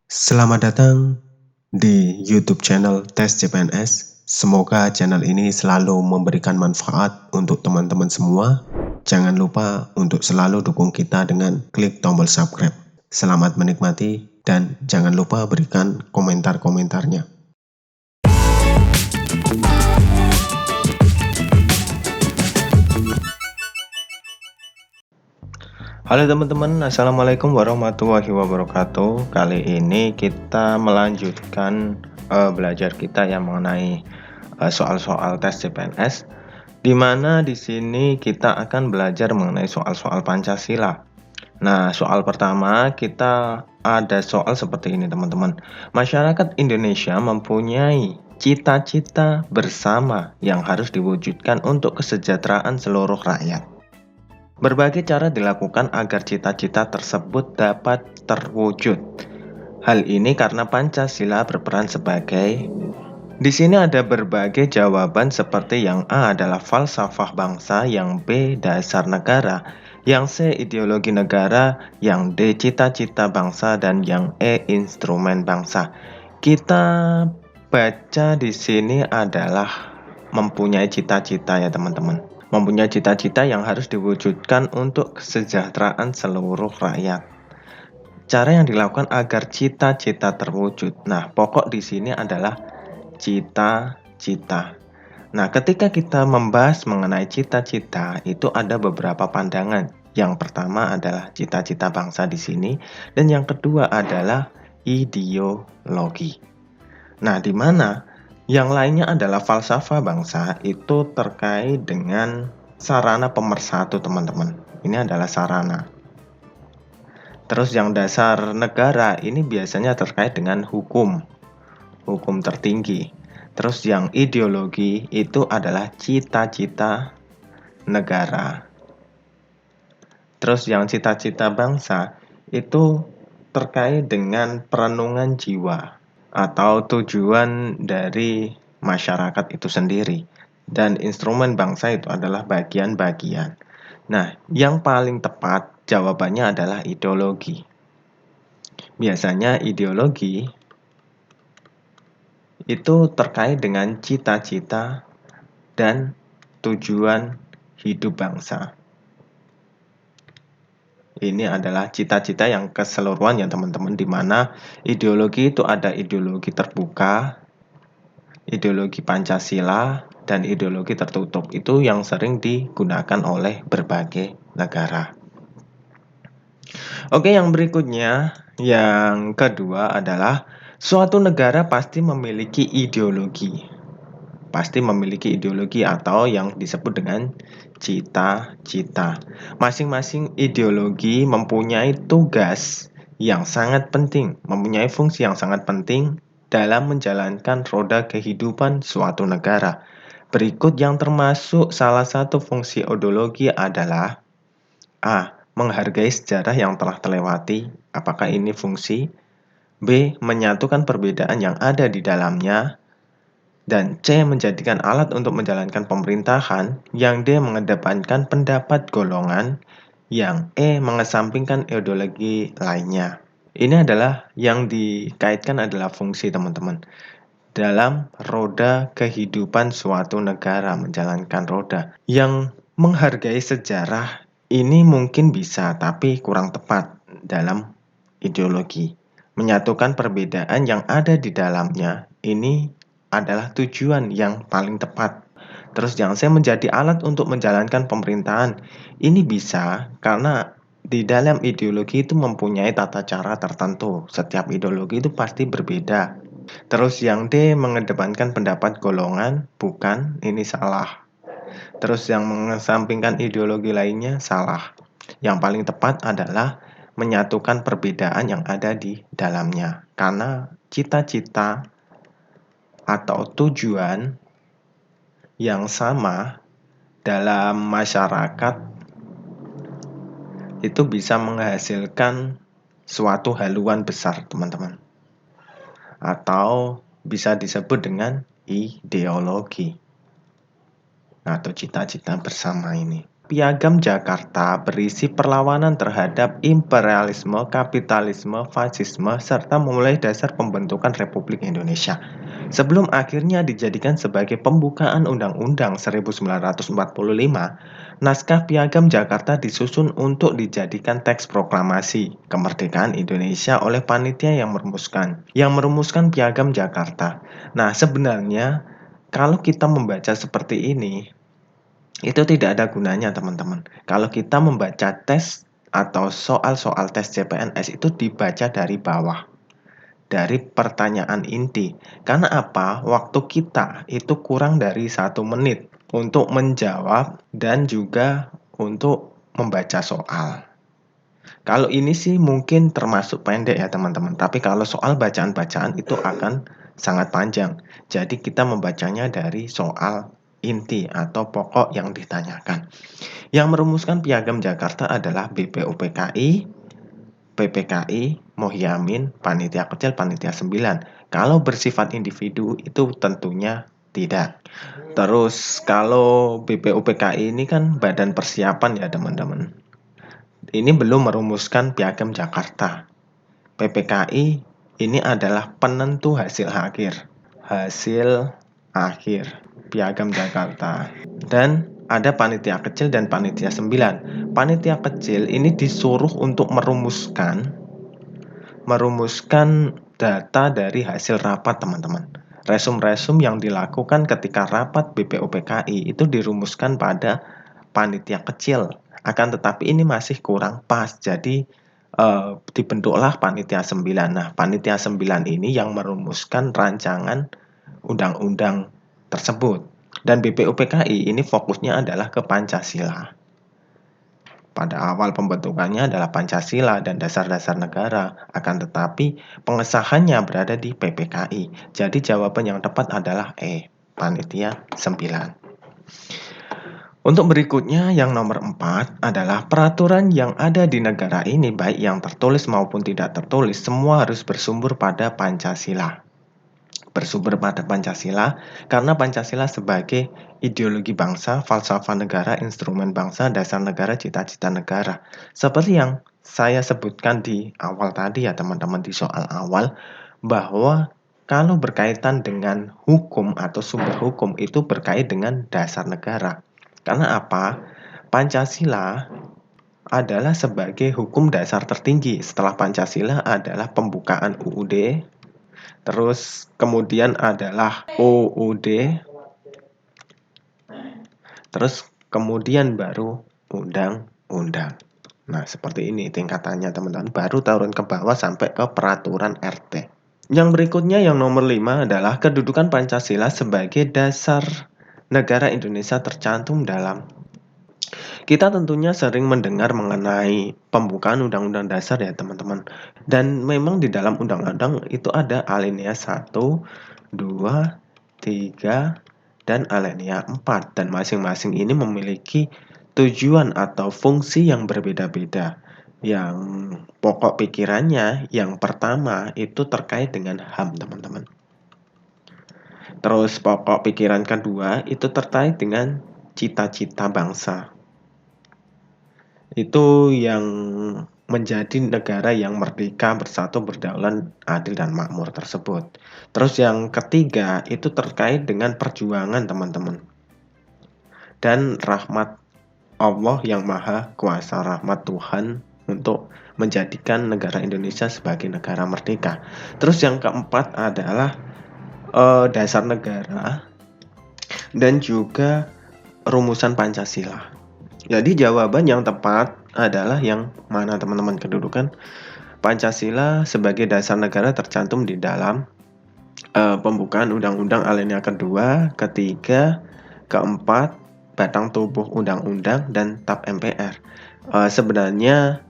Selamat datang di YouTube channel Tes CPNS. Semoga channel ini selalu memberikan manfaat untuk teman-teman semua. Jangan lupa untuk selalu dukung kita dengan klik tombol subscribe. Selamat menikmati dan jangan lupa berikan komentar-komentarnya. Halo teman-teman, Assalamualaikum warahmatullahi wabarakatuh. Kali ini kita melanjutkan belajar kita yang mengenai soal-soal tes CPNS, di mana di sini kita akan belajar mengenai soal-soal Pancasila. Nah, soal pertama kita ada soal seperti ini teman-teman. Masyarakat Indonesia mempunyai cita-cita bersama yang harus diwujudkan untuk kesejahteraan seluruh rakyat. Berbagai cara dilakukan agar cita-cita tersebut dapat terwujud. Hal ini karena Pancasila berperan sebagai. Di sini ada berbagai jawaban seperti yang A adalah falsafah bangsa, yang B dasar negara, yang C ideologi negara, yang D cita-cita bangsa, dan yang E instrumen bangsa. Kita baca di sini adalah mempunyai cita-cita ya teman-teman. Mempunyai cita-cita yang harus diwujudkan untuk kesejahteraan seluruh rakyat. Cara yang dilakukan agar cita-cita terwujud. Nah, pokok di sini adalah cita-cita. Nah, ketika kita membahas mengenai cita-cita, itu ada beberapa pandangan. Yang pertama adalah cita-cita bangsa di sini, dan yang kedua adalah ideologi. Nah, di mana yang lainnya adalah falsafah bangsa itu terkait dengan sarana pemersatu teman-teman. Ini adalah sarana. Terus yang dasar negara ini biasanya terkait dengan hukum tertinggi. Terus yang ideologi itu adalah cita-cita negara. Terus yang cita-cita bangsa itu terkait dengan perenungan jiwa atau tujuan dari masyarakat itu sendiri. Dan instrumen bangsa itu adalah bagian-bagian. Nah, yang paling tepat jawabannya adalah ideologi. Biasanya ideologi itu terkait dengan cita-cita dan tujuan hidup bangsa. Ini adalah cita-cita yang keseluruhan ya teman-teman, di mana ideologi itu ada ideologi terbuka, ideologi Pancasila, dan ideologi tertutup. Itu yang sering digunakan oleh berbagai negara. Oke, yang berikutnya, yang kedua adalah suatu negara pasti memiliki ideologi. Pasti memiliki ideologi atau yang disebut dengan cita-cita. Masing-masing ideologi mempunyai tugas yang sangat penting, mempunyai fungsi yang sangat penting dalam menjalankan roda kehidupan suatu negara. Berikut yang termasuk salah satu fungsi ideologi adalah A. Menghargai sejarah yang telah terlewati. Apakah ini fungsi? B. Menyatukan perbedaan yang ada di dalamnya. Dan C. Menjadikan alat untuk menjalankan pemerintahan. Yang D. Mengedepankan pendapat golongan. Yang E. Mengesampingkan ideologi lainnya. Ini adalah yang dikaitkan adalah fungsi teman-teman. Dalam roda kehidupan suatu negara, menjalankan roda. Yang menghargai sejarah ini mungkin bisa, tapi kurang tepat dalam ideologi. Menyatukan perbedaan yang ada di dalamnya, ini adalah tujuan yang paling tepat. Terus yang saya menjadi alat untuk menjalankan pemerintahan, ini bisa karena di dalam ideologi itu mempunyai tata cara tertentu. Setiap ideologi itu pasti berbeda. Terus yang D, mengedepankan pendapat golongan, bukan, ini salah. Terus yang mengesampingkan ideologi lainnya, salah. Yang paling tepat adalah menyatukan perbedaan yang ada di dalamnya. Karena cita-cita atau tujuan yang sama dalam masyarakat itu bisa menghasilkan suatu haluan besar, teman-teman. Atau bisa disebut dengan ideologi atau cita-cita bersama ini. Piagam Jakarta berisi perlawanan terhadap imperialisme, kapitalisme, fasisme, serta memulai dasar pembentukan Republik Indonesia. Sebelum akhirnya dijadikan sebagai pembukaan Undang-Undang 1945, naskah Piagam Jakarta disusun untuk dijadikan teks proklamasi kemerdekaan Indonesia oleh panitia yang merumuskan Piagam Jakarta. Nah, sebenarnya kalau kita membaca seperti ini, itu tidak ada gunanya, teman-teman. Kalau kita membaca tes atau soal-soal tes CPNS itu dibaca dari bawah, dari pertanyaan inti. Karena apa? Waktu kita itu kurang dari 1 menit untuk menjawab dan juga untuk membaca soal. Kalau ini sih mungkin termasuk pendek ya, teman-teman. Tapi kalau soal bacaan-bacaan itu akan sangat panjang. Jadi kita membacanya dari soal inti atau pokok yang ditanyakan. Yang merumuskan Piagam Jakarta adalah BPUPKI, PPKI, Muhyamin, Panitia Kecil, Panitia 9. Kalau bersifat individu itu tentunya tidak. Terus kalau BPUPKI ini kan badan persiapan ya, teman-teman. Ini belum merumuskan Piagam Jakarta. PPKI ini adalah penentu hasil akhir Piagam Jakarta. Dan ada panitia kecil dan panitia 9. Panitia kecil ini disuruh untuk merumuskan data dari hasil rapat, teman-teman. Resum-resum yang dilakukan ketika rapat BPUPKI itu dirumuskan pada panitia kecil. Akan tetapi ini masih kurang pas. Jadi dibentuklah panitia 9. Nah, panitia 9 ini yang merumuskan rancangan undang-undang tersebut. Dan BPUPKI ini fokusnya adalah ke Pancasila. Pada awal pembentukannya adalah Pancasila dan dasar-dasar negara, akan tetapi pengesahannya berada di PPKI. Jadi jawaban yang tepat adalah E, Panitia 9. Untuk berikutnya yang nomor 4 adalah peraturan yang ada di negara ini, baik yang tertulis maupun tidak tertulis, semua harus bersumber pada Pancasila. Bersumber pada Pancasila karena Pancasila sebagai ideologi bangsa, falsafah negara, instrumen bangsa, dasar negara, cita-cita negara. Seperti yang saya sebutkan di awal tadi ya, teman-teman, di soal awal, bahwa kalau berkaitan dengan hukum atau sumber hukum itu berkait dengan dasar negara. Karena apa? Pancasila adalah sebagai hukum dasar tertinggi. Setelah Pancasila adalah pembukaan UUD, terus kemudian adalah UUD, terus kemudian baru undang-undang. Nah, seperti ini tingkatannya, teman-teman. Baru turun ke bawah sampai ke peraturan RT. Yang berikutnya yang nomor 5 adalah kedudukan Pancasila sebagai dasar negara Indonesia tercantum dalam. Kita tentunya sering mendengar mengenai pembukaan Undang-Undang Dasar ya, teman-teman. Dan memang di dalam undang-undang itu ada alinea 1, 2, 3, dan alinea 4. Dan masing-masing ini memiliki tujuan atau fungsi yang berbeda-beda. Yang pokok pikirannya yang pertama itu terkait dengan HAM, teman-teman. Terus pokok pikiran kedua itu terkait dengan cita-cita bangsa. Itu yang menjadi negara yang merdeka, bersatu, berdaulat, adil, dan makmur tersebut. Terus yang ketiga itu terkait dengan perjuangan, teman-teman. Dan rahmat Allah yang maha kuasa, rahmat Tuhan untuk menjadikan negara Indonesia sebagai negara merdeka. Terus yang keempat adalah dasar negara dan juga rumusan Pancasila. Jadi jawaban yang tepat adalah yang mana, teman-teman? Kedudukan Pancasila sebagai dasar negara tercantum di dalam pembukaan Undang-Undang alinea kedua, ketiga, keempat, batang tubuh Undang-Undang, dan TAP MPR. Sebenarnya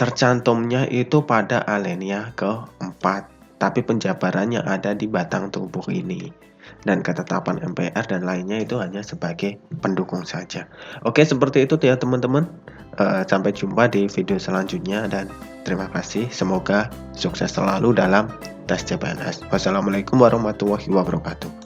tercantumnya itu pada alinea keempat, tapi penjabarannya ada di batang tubuh ini. Dan ketetapan MPR dan lainnya itu hanya sebagai pendukung saja. Oke, seperti itu ya, teman-teman. Sampai jumpa di video selanjutnya dan terima kasih. Semoga sukses selalu dalam tes CPNS. Wassalamualaikum warahmatullahi wabarakatuh.